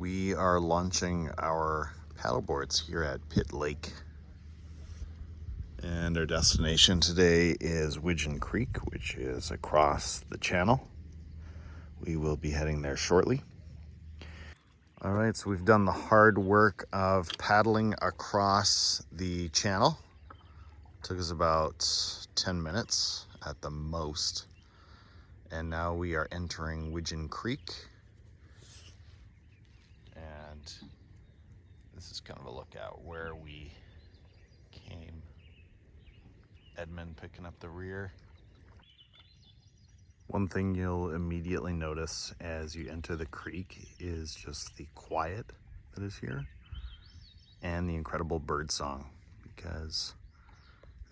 We are launching our paddleboards here at Pitt Lake. And our destination today is Widgeon Creek, which is across the channel. We will be heading there shortly. All right, so we've done the hard work of paddling across the channel. Took us about 10 minutes at the most. And now we are entering Widgeon Creek. And this is kind of a look at where we came. Edmund picking up the rear. One thing you'll immediately notice as you enter the creek is just the quiet that is here and the incredible bird song, because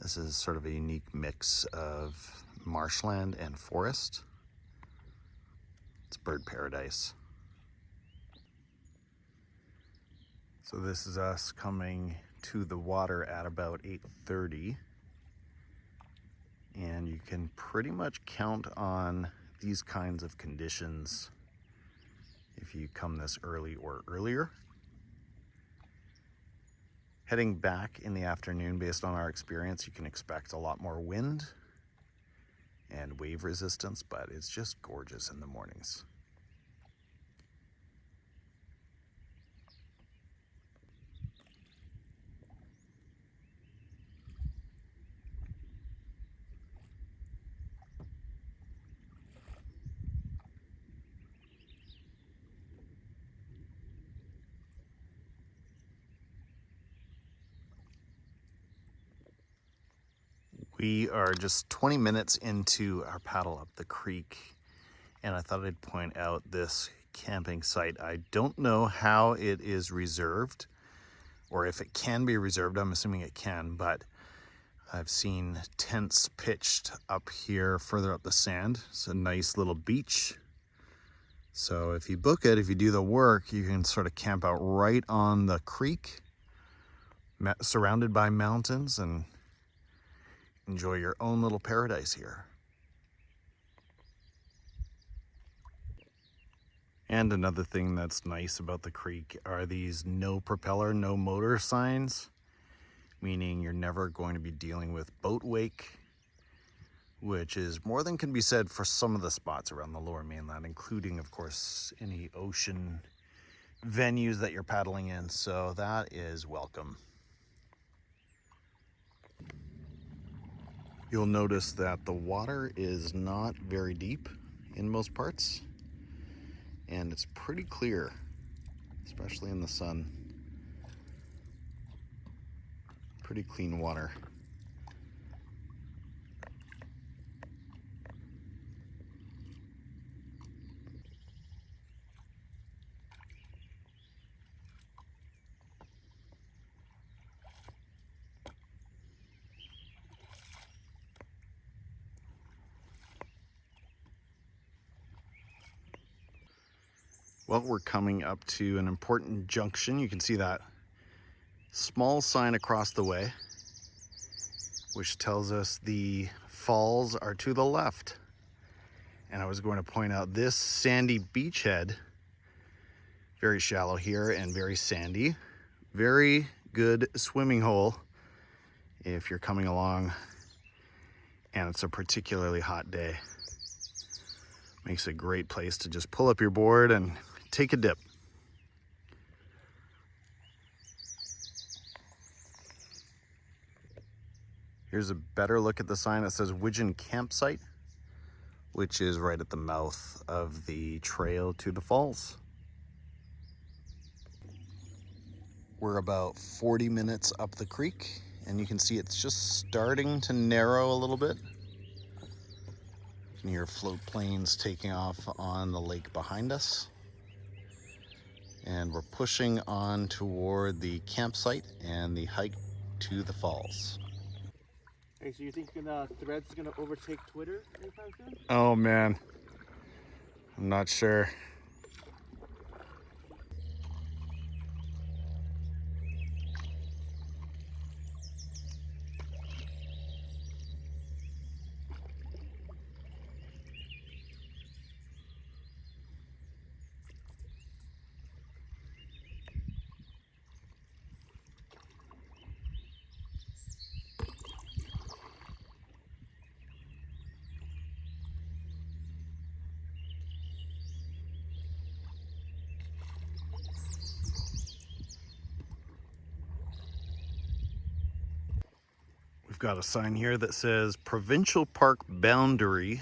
this is sort of a unique mix of marshland and forest. It's bird paradise. So this is us coming to the water at about 8:30. And you can pretty much count on these kinds of conditions if you come this early or earlier. Heading back in the afternoon, based on our experience, you can expect a lot more wind and wave resistance, but it's just gorgeous in the mornings. We are just 20 minutes into our paddle up the creek, and I thought I'd point out this camping site. I don't know how it is reserved, or if it can be reserved. I'm assuming it can, but I've seen tents pitched up here further up the sand. It's a nice little beach. So if you book it, if you do the work, you can sort of camp out right on the creek, surrounded by mountains, and enjoy your own little paradise here. And another thing that's nice about the creek are these no propeller, no motor signs, meaning you're never going to be dealing with boat wake, which is more than can be said for some of the spots around the lower mainland, including, of course, any ocean venues that you're paddling in. So that is welcome. You'll notice that the water is not very deep in most parts, and it's pretty clear, especially in the sun. Pretty clean water. Well, we're coming up to an important junction. You can see that small sign across the way, which tells us the falls are to the left. And I was going to point out this sandy beachhead, very shallow here and very sandy. Very good swimming hole if you're coming along and it's a particularly hot day. Makes a great place to just pull up your board and take a dip. Here's a better look at the sign that says Widgeon Campsite, which is right at the mouth of the trail to the falls. We're about 40 minutes up the creek, and you can see it's just starting to narrow a little bit. You can hear float planes taking off on the lake behind us. And we're pushing on toward the campsite and the hike to the falls. Hey, so you think Threads is gonna overtake Twitter anytime soon? Oh man, I'm not sure. got a sign here that says Provincial Park Boundary.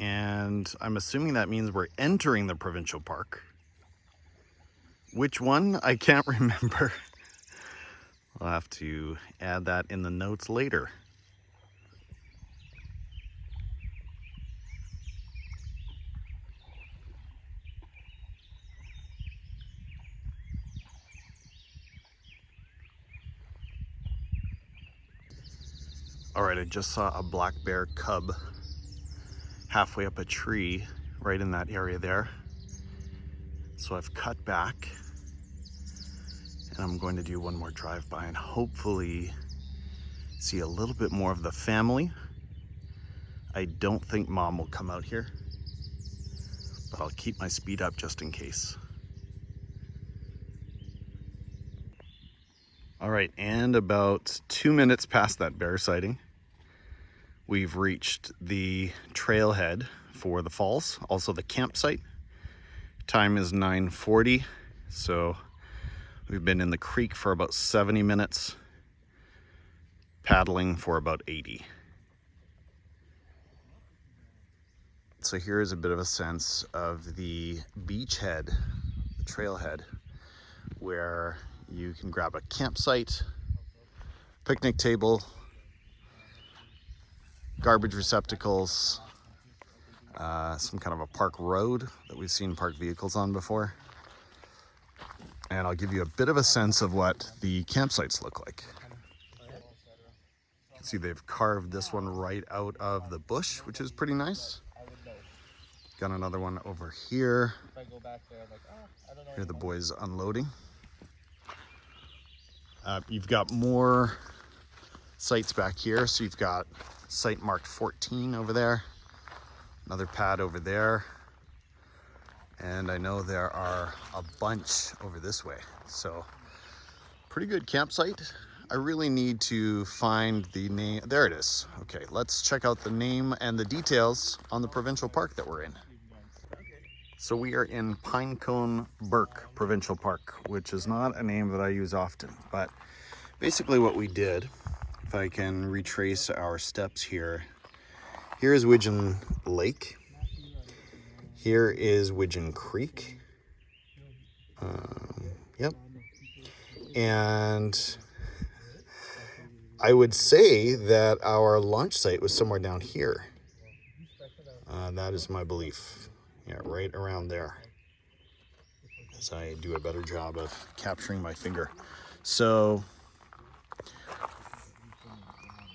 And I'm assuming that means we're entering the provincial park. Which one? I can't remember. I'll have to add that in the notes later. All right, I just saw a black bear cub halfway up a tree right in that area there. So I've cut back and I'm going to do one more drive-by and hopefully see a little bit more of the family. I don't think mom will come out here, but I'll keep my speed up just in case. All right, and about 2 minutes past that bear sighting, we've reached the trailhead for the falls, also the campsite. Time is 9:40, so we've been in the creek for about 70 minutes, paddling for about 80. So here's a bit of a sense of the beachhead, the trailhead, where you can grab a campsite, picnic table, garbage receptacles, some kind of a park road that we've seen parked vehicles on before. And I'll give you a bit of a sense of what the campsites look like. You can see they've carved this one right out of the bush, which is pretty nice. Got another one over here. Here are the boys unloading. You've got more sites back here. So you've got site marked 14 over there, another pad over there, and I know there are a bunch over this way. So pretty good campsite. I really need to find the name. There it is. Okay, let's check out the name and the details on the provincial park that we're in. So we are in Pinecone Burke Provincial Park, which is not a name that I use often, but basically what we did, if I can retrace our steps here, here is Widgeon Lake, here is Widgeon Creek, yep, and I would say that our launch site was somewhere down here. That is my belief. Yeah, right around there, as I do a better job of capturing my finger. So,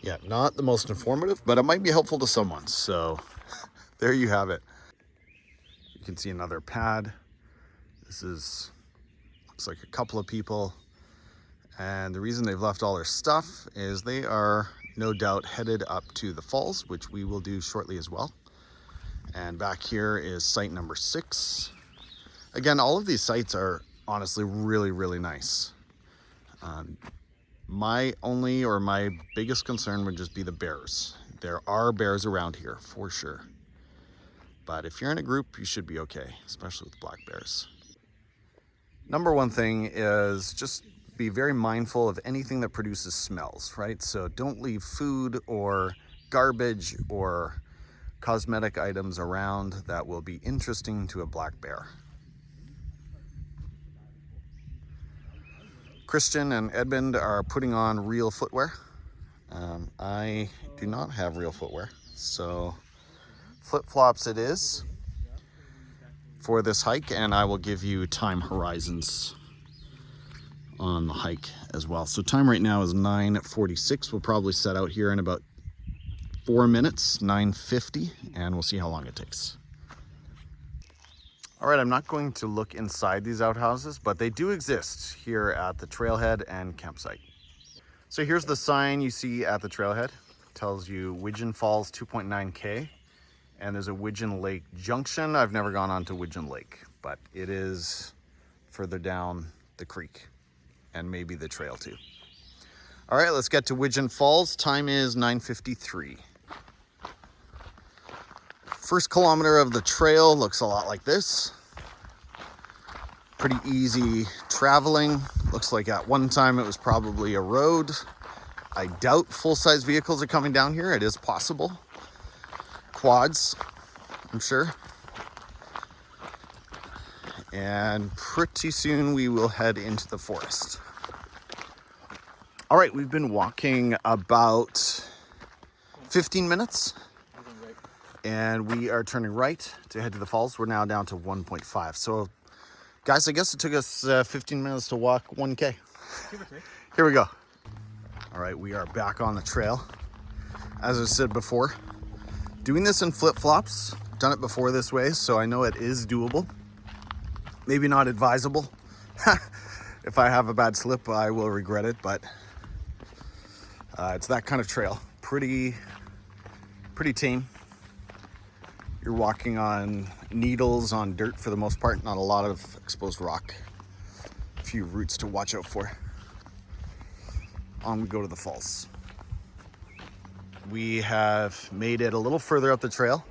yeah, not the most informative, but it might be helpful to someone. So, there you have it. You can see another pad. This is, looks like a couple of people. And the reason they've left all their stuff is they are no doubt headed up to the falls, which we will do shortly as well. And back here is site number 6. Again, all of these sites are honestly really, really nice. My biggest concern would just be the bears. There are bears around here for sure. But if you're in a group, you should be okay, especially with black bears. Number one thing is just be very mindful of anything that produces smells, right? So don't leave food or garbage or cosmetic items around that will be interesting to a black bear. Christian and Edmund are putting on real footwear. I do not have real footwear, so flip-flops it is for this hike, and I will give you time horizons on the hike as well. So time right now is 9:46. We'll probably set out here in about 4 minutes, 9:50, and we'll see how long it takes. All right, I'm not going to look inside these outhouses, but they do exist here at the trailhead and campsite. So here's the sign you see at the trailhead. It tells you Widgeon Falls 2.9K, and there's a Widgeon Lake junction. I've never gone on to Widgeon Lake, but it is further down the creek and maybe the trail too. All right, let's get to Widgeon Falls. Time is 9:53. First kilometer of the trail looks a lot like this. Pretty easy traveling. Looks like at one time it was probably a road. I doubt full-size vehicles are coming down here. It is possible. Quads, I'm sure. And pretty soon we will head into the forest. All right, we've been walking about 15 minutes. And we are turning right to head to the falls. We're now down to 1.5. So, guys, I guess it took us 15 minutes to walk 1K. Here we go. All right, we are back on the trail. As I said before, doing this in flip-flops. Done it before this way, so I know it is doable. Maybe not advisable. If I have a bad slip, I will regret it, but it's that kind of trail. Pretty tame. You're walking on needles, on dirt for the most part, not a lot of exposed rock. A few roots to watch out for. On we go to the falls. We have made it a little further up the trail,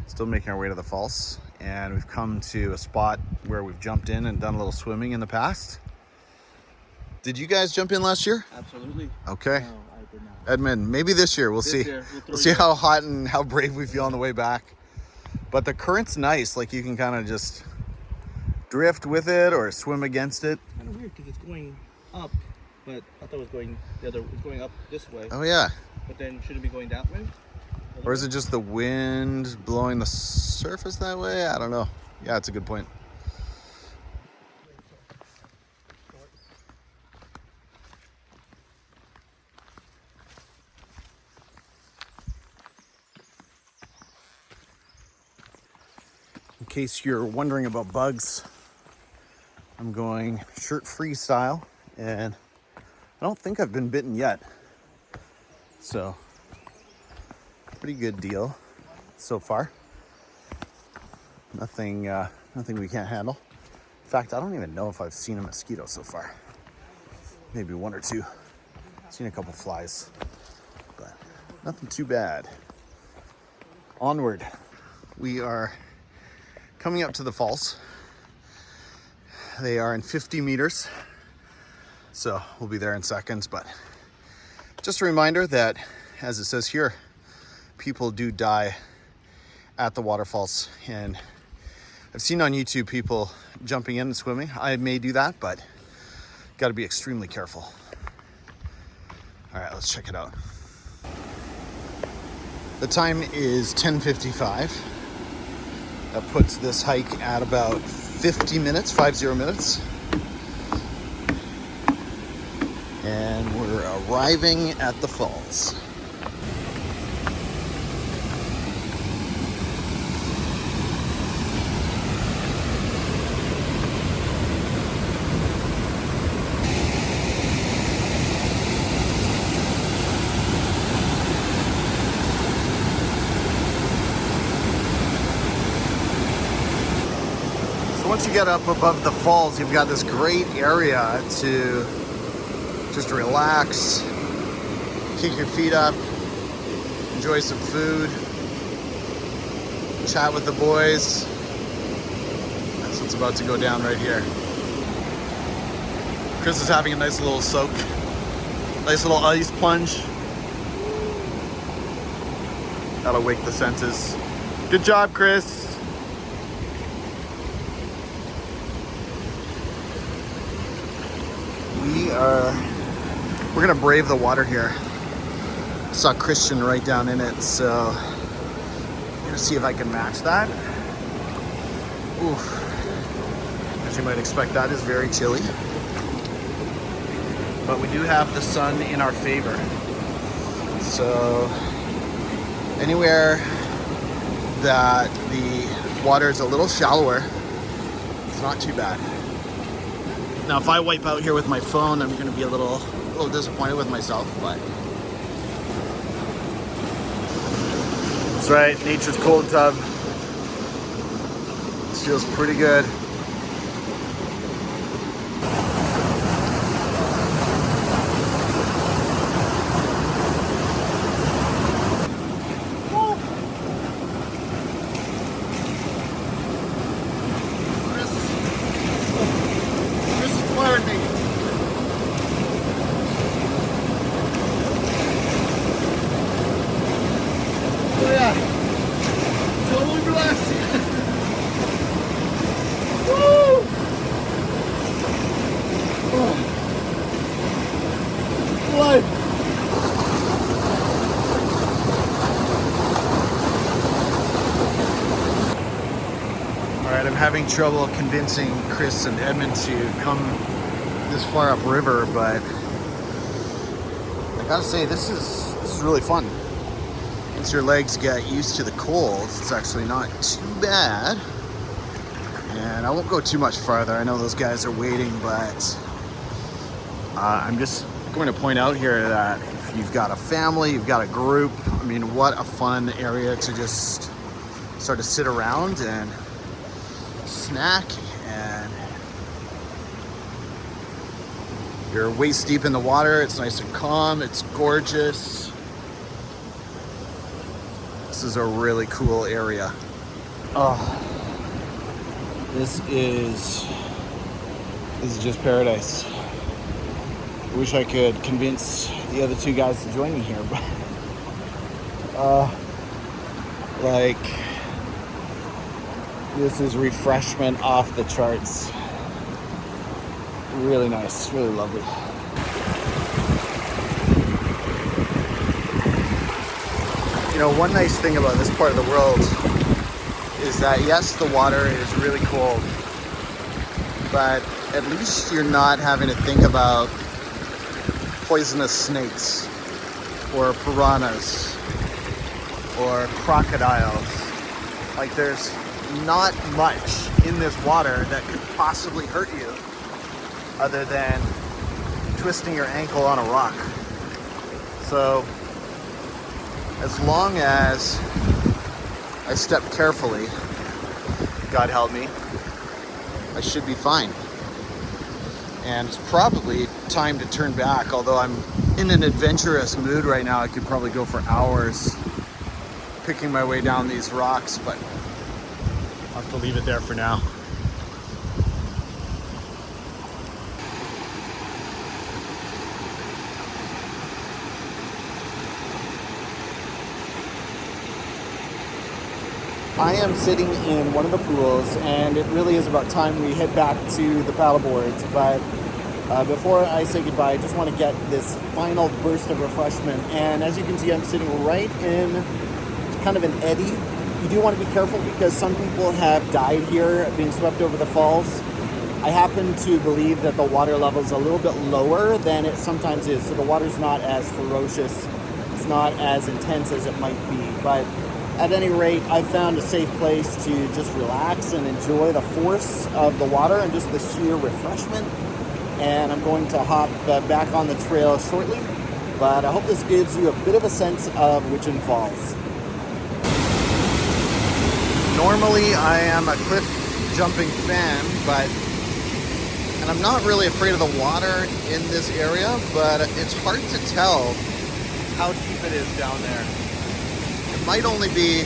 still making our way to the falls, and we've come to a spot where we've jumped in and done a little swimming in the past. Did you guys jump in last year? Absolutely. Okay. No, I did not. Edmund, maybe this year. We'll see. We'll see how hot and how brave we feel on the way back. But the current's nice. Like, you can kind of just drift with it or swim against it. Kind of weird because it's going up, but I thought it was going up this way. Oh yeah. But then shouldn't it be going that way? Or is it just the wind blowing the surface that way? I don't know. Yeah, it's a good point. In case you're wondering about bugs, I'm going shirt-free style, and I don't think I've been bitten yet. So, pretty good deal so far. Nothing we can't handle. In fact, I don't even know if I've seen a mosquito so far. Maybe one or two. Seen a couple flies, but nothing too bad. Onward. We are coming up to the falls. They are in 50 meters, so we'll be there in seconds, but just a reminder that, as it says here, people do die at the waterfalls, and I've seen on YouTube people jumping in and swimming. I may do that, but got to be extremely careful. All right, let's check it out. The time is 10:55. That puts this hike at about 50 minutes. And we're arriving at the falls. Once you get up above the falls, you've got this great area to just relax, kick your feet up, enjoy some food, chat with the boys. That's what's about to go down right here. Chris is having a nice little soak, nice little ice plunge. That'll wake the senses. Good job, Chris. We're gonna brave the water here. Saw Christian right down in it, so I'm gonna see if I can match that. Oof. As you might expect, that is very chilly. But we do have the sun in our favor. So anywhere that the water is a little shallower, it's not too bad. Now, if I wipe out here with my phone, I'm going to be a little disappointed with myself, but that's right, nature's cold tub. This feels pretty good. having trouble convincing Chris and Edmund to come this far upriver, but I gotta say this is really fun. Once your legs get used to the cold, it's actually not too bad. And I won't go too much farther. I know those guys are waiting, but I'm just going to point out here that if you've got a family, you've got a group, I mean, what a fun area to just sort of sit around and snack, and you're waist deep in the water. It's nice and calm. It's gorgeous. This is a really cool area. Oh, this is just paradise. I wish I could convince the other two guys to join me here, but like, this is refreshment off the charts. Really nice, really lovely. You know, one nice thing about this part of the world is that, yes, the water is really cold, but at least you're not having to think about poisonous snakes or piranhas or crocodiles. Like, there's not much in this water that could possibly hurt you other than twisting your ankle on a rock. So as long as I step carefully, God help me, I should be fine. And it's probably time to turn back, although I'm in an adventurous mood right now. I could probably go for hours picking my way down these rocks, but I'll have to leave it there for now. I am sitting in one of the pools, and it really is about time we head back to the paddleboards. But before I say goodbye, I just want to get this final burst of refreshment. And as you can see, I'm sitting right in kind of an eddy. You do want to be careful because some people have died here being swept over the falls. I happen to believe that the water level is a little bit lower than it sometimes is, so the water's not as ferocious, it's not as intense as it might be. But at any rate, I've found a safe place to just relax and enjoy the force of the water and just the sheer refreshment. And I'm going to hop back on the trail shortly, but I hope this gives you a bit of a sense of Widgeon Falls. Normally I am a cliff jumping fan, and I'm not really afraid of the water in this area, but it's hard to tell how deep it is down there. It might only be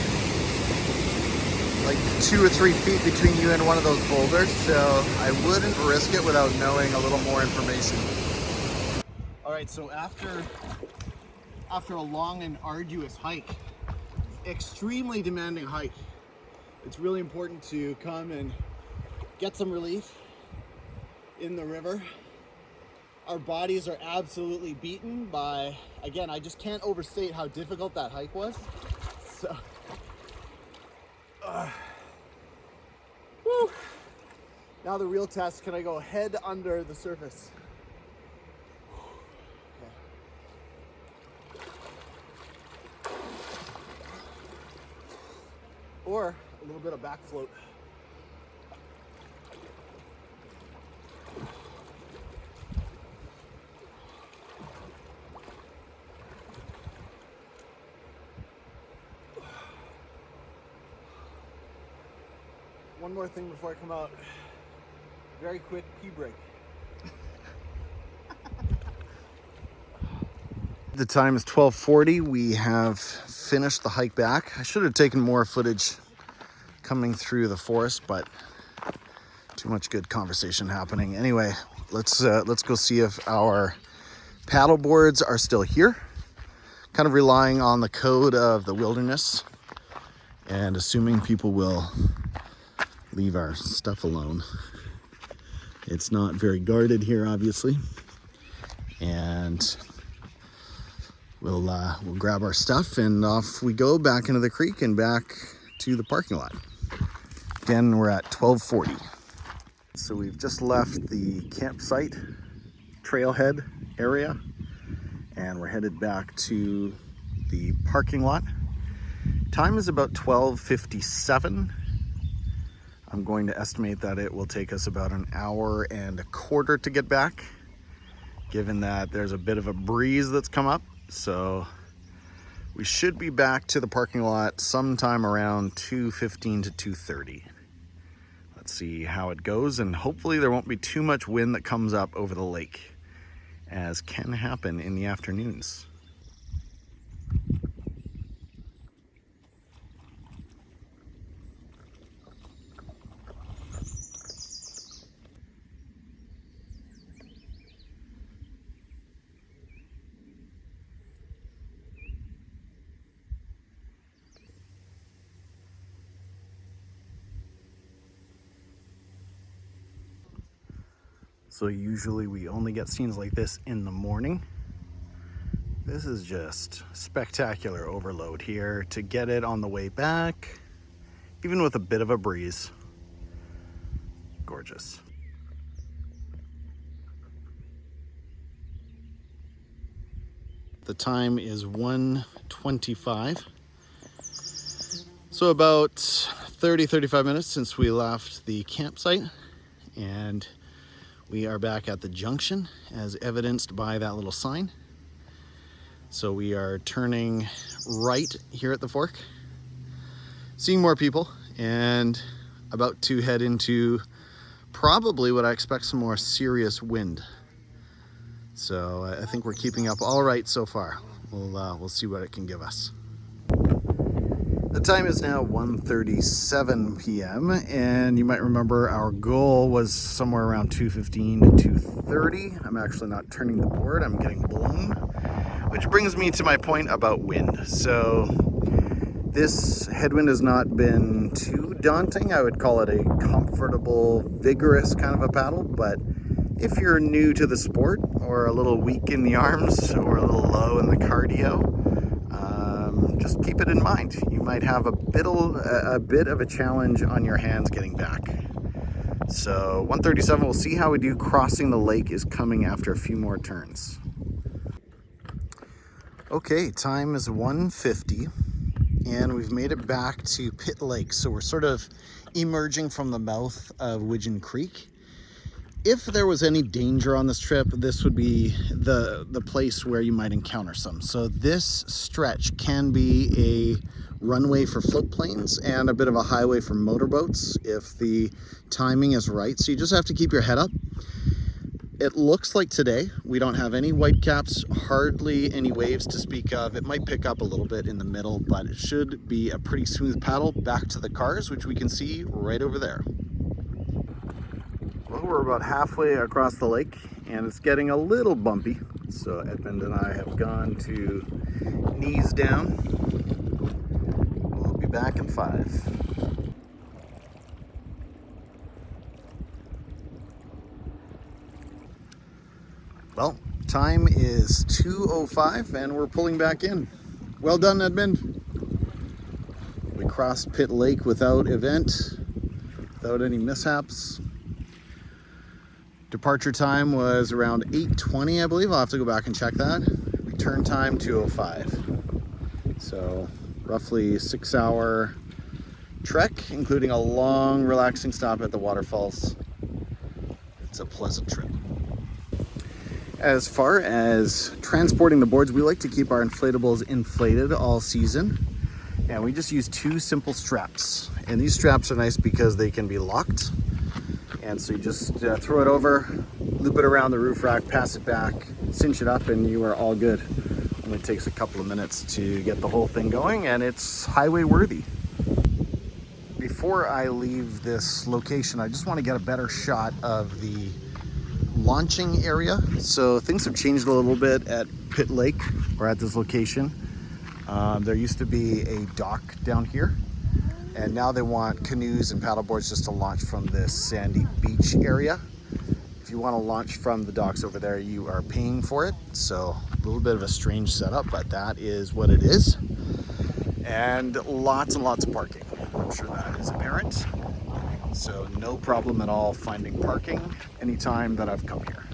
like 2 or 3 feet between you and one of those boulders, so I wouldn't risk it without knowing a little more information. All right, so after a long and arduous hike, extremely demanding hike, it's really important to come and get some relief in the river. Our bodies are absolutely beaten by, again, I just can't overstate how difficult that hike was. So, whew. Now the real test, can I go head under the surface? Okay. Or a little bit of back float. One more thing before I come out. Very quick pee break. The time is 12:40. We have finished the hike back. I should have taken more footage coming through the forest, but too much good conversation happening. Anyway, let's go see if our paddle boards are still here. Kind of relying on the code of the wilderness and assuming people will leave our stuff alone. It's not very guarded here, obviously, and we'll grab our stuff and off we go back into the creek and back to the parking lot. Again, we're at 12:40. So we've just left the campsite trailhead area and we're headed back to the parking lot. Time is about 12:57. I'm going to estimate that it will take us about an hour and a quarter to get back, given that there's a bit of a breeze that's come up. So we should be back to the parking lot sometime around 2:15 to 2:30. Let's see how it goes, and hopefully there won't be too much wind that comes up over the lake, as can happen in the afternoons. So usually we only get scenes like this in the morning. This is just spectacular overload here to get it on the way back, even with a bit of a breeze. Gorgeous. The time is 1:25. So about 30-35 minutes since we left the campsite, and we are back at the junction as evidenced by that little sign. So we are turning right here at the fork, seeing more people, and about to head into probably what I expect some more serious wind. So I think we're keeping up all right so far. We'll see what it can give us. The time is now 1:37 p.m. and you might remember our goal was somewhere around 2:15 to 2:30. I'm actually not turning the board, I'm getting blown, which brings me to my point about wind. So this headwind has not been too daunting. I would call it a comfortable, vigorous kind of a paddle, but if you're new to the sport or a little weak in the arms or a little low in the cardio, just keep it in mind. You might have a bit of a challenge on your hands getting back. So 1:37, we'll see how we do. Crossing the lake is coming after a few more turns. Okay, time is 1:50 and we've made it back to Pitt Lake. So we're sort of emerging from the mouth of Widgeon Creek. If there was any danger on this trip, this would be the place where you might encounter some. So this stretch can be a runway for float planes and a bit of a highway for motorboats if the timing is right. So you just have to keep your head up. It looks like today we don't have any whitecaps, hardly any waves to speak of. It might pick up a little bit in the middle, but it should be a pretty smooth paddle back to the cars, which we can see right over there. Well, we're about halfway across the lake and it's getting a little bumpy. So Edmund and I have gone to knees down. We'll be back in 5. Well, time is 2:05 and we're pulling back in. Well done, Edmund. We crossed Pitt Lake without event, without any mishaps. Departure time was around 8:20, I believe. I'll have to go back and check that. Return time 2:05. So roughly 6-hour trek, including a long relaxing stop at the waterfalls. It's a pleasant trip. As far as transporting the boards, we like to keep our inflatables inflated all season. And we just use 2 simple straps. And these straps are nice because they can be locked. And so you just throw it over, loop it around the roof rack, pass it back, cinch it up, and you are all good. Only takes a couple of minutes to get the whole thing going, and it's highway worthy. Before I leave this location, I just want to get a better shot of the launching area. So things have changed a little bit at Pitt Lake, or at this location. There used to be a dock down here. And now they want canoes and paddleboards just to launch from this sandy beach area. If you want to launch from the docks over there, you are paying for it. So a little bit of a strange setup, but that is what it is. And lots of parking. I'm sure that is apparent. So no problem at all finding parking anytime that I've come here.